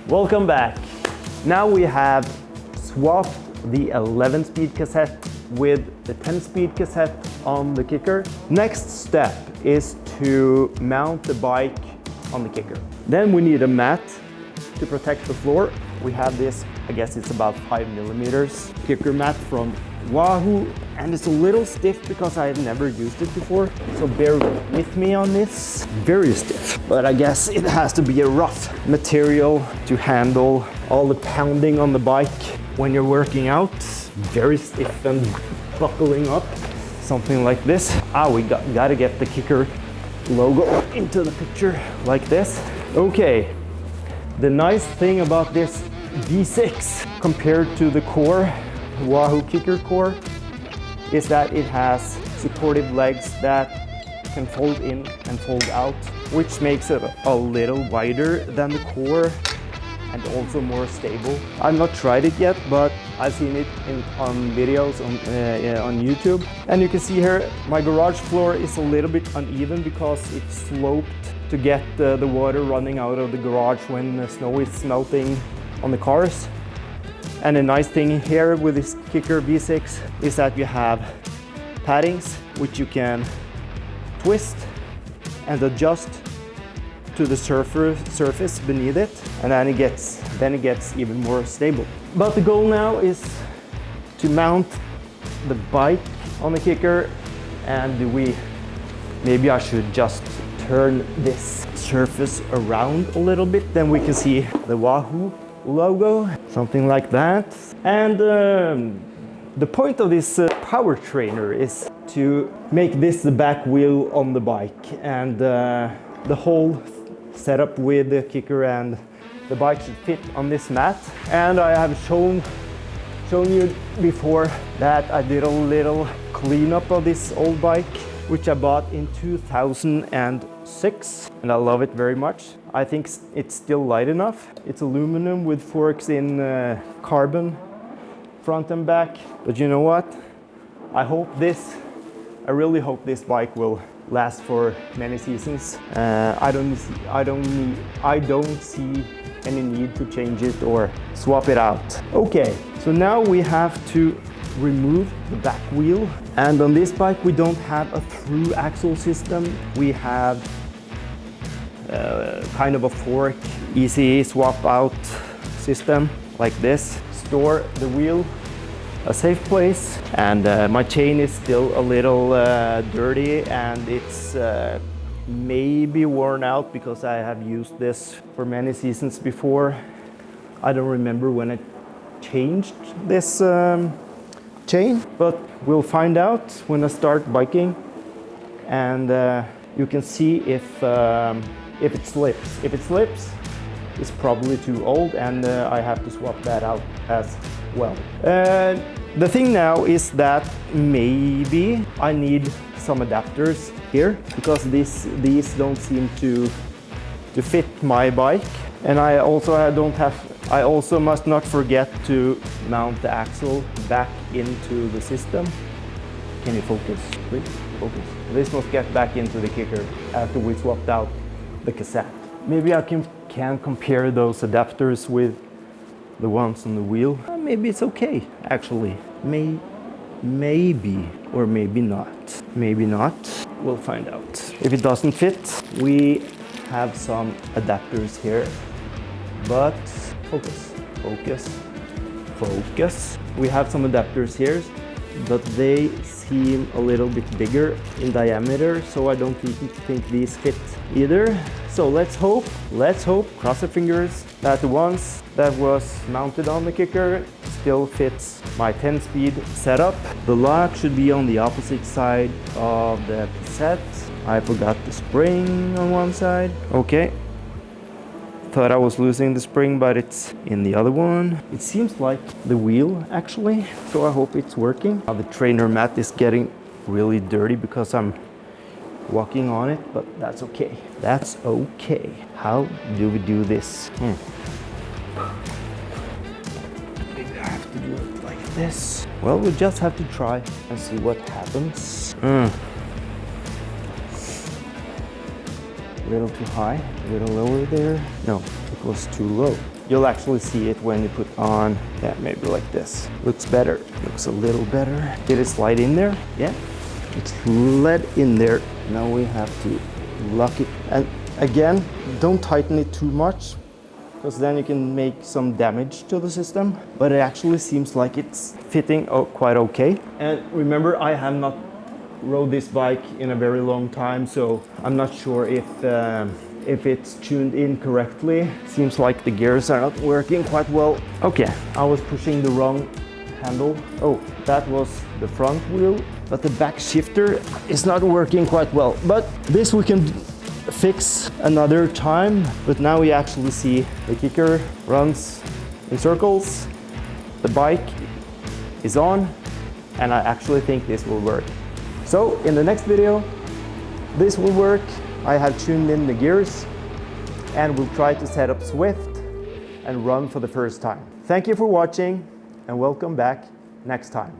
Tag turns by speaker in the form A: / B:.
A: Welcome back. Now we have swapped the 11-speed cassette with the 10-speed cassette on the KICKR. Next step is to mount the bike on the KICKR. Then we need a mat to protect the floor. We have this, I guess it's about 5 millimeters KICKR mat from Wahoo, and it's a little stiff because I have never used it before, so bear with me on this. Very stiff, but I guess it has to be a rough material to handle all the pounding on the bike when you're working out. Very stiff and buckling up, something like this. We gotta get the KICKR logo into the picture like this. Okay, the nice thing about this V6 compared to the Core, Wahoo Kickr Core, is that it has supportive legs that can fold in and fold out, which makes it a little wider than the Core and also more stable. I've not tried it yet, but I've seen it on videos on YouTube. And you can see here, my garage floor is a little bit uneven because it's sloped to get the water running out of the garage when the snow is melting on the cars. And the nice thing here with this KICKR V6 is that you have paddings which you can twist and adjust to the surface beneath it, and then it gets even more stable. But the goal now is to mount the bike on the KICKR, and maybe I should just turn this surface around a little bit, then we can see the Wahoo logo, something like that. And the point of this power trainer is to make this the back wheel on the bike, and the whole setup with the KICKR and the bike should fit on this mat. And I have shown you before that I did a little cleanup of this old bike, which I bought in 2006, and I love it very much. I think it's still light enough. It's aluminum with forks in carbon, front and back. But you know what? I really hope this bike will last for many seasons. I don't see any need to change it or swap it out. Okay, so now we have to remove the back wheel, and on this bike we don't have a through axle system. We have kind of a fork, easy swap out system like this. Store the wheel a safe place, and my chain is still a little dirty, and it's maybe worn out because I have used this for many seasons before. I don't remember when I changed this chain, but we'll find out when I start biking, and you can see if it slips. If it slips, it's probably too old, and I have to swap that out as well. The thing now is that maybe I need some adapters here, because these don't seem to fit my bike, and I also must not forget to mount the axle back into the system. Can you focus, please? Focus. This must get back into the KICKR after we swapped out the cassette. Maybe I can compare those adapters with the ones on the wheel. Maybe it's okay, actually. Maybe, or maybe not. Maybe not. We'll find out. If it doesn't fit, we have some adapters here, but focus. We have some adapters here, but they seem a little bit bigger in diameter, so I don't think these fit either. So let's hope, cross the fingers, that the ones that was mounted on the KICKR still fits my 10-speed setup. The lock should be on the opposite side of the cassette. I forgot the spring on one side. Okay. Thought I was losing the spring, but it's in the other one. It seems like the wheel, actually, so I hope it's working. The trainer mat is getting really dirty because I'm walking on it, but that's okay. That's okay. How do we do this? Maybe I have to do it like this. Well, we just have to try and see what happens. A little too high, a little lower there. No, it was too low. You'll actually see it when you put on, yeah, maybe like this. Looks better, looks a little better. Did it slide in there? Yeah, it's slid in there. Now we have to lock it. And again, don't tighten it too much, because then you can make some damage to the system. But it actually seems like it's fitting quite okay. And remember, I have not rode this bike in a very long time, so I'm not sure if it's tuned in correctly. Seems like the gears are not working quite well. Okay, I was pushing the wrong handle. Oh, that was the front wheel, but the back shifter is not working quite well. But this we can fix another time. But now we actually see the KICKR runs in circles, the bike is on, and I actually think this will work. So in the next video, this will work. I have tuned in the gears and we'll try to set up Swift and run for the first time. Thank you for watching and welcome back next time.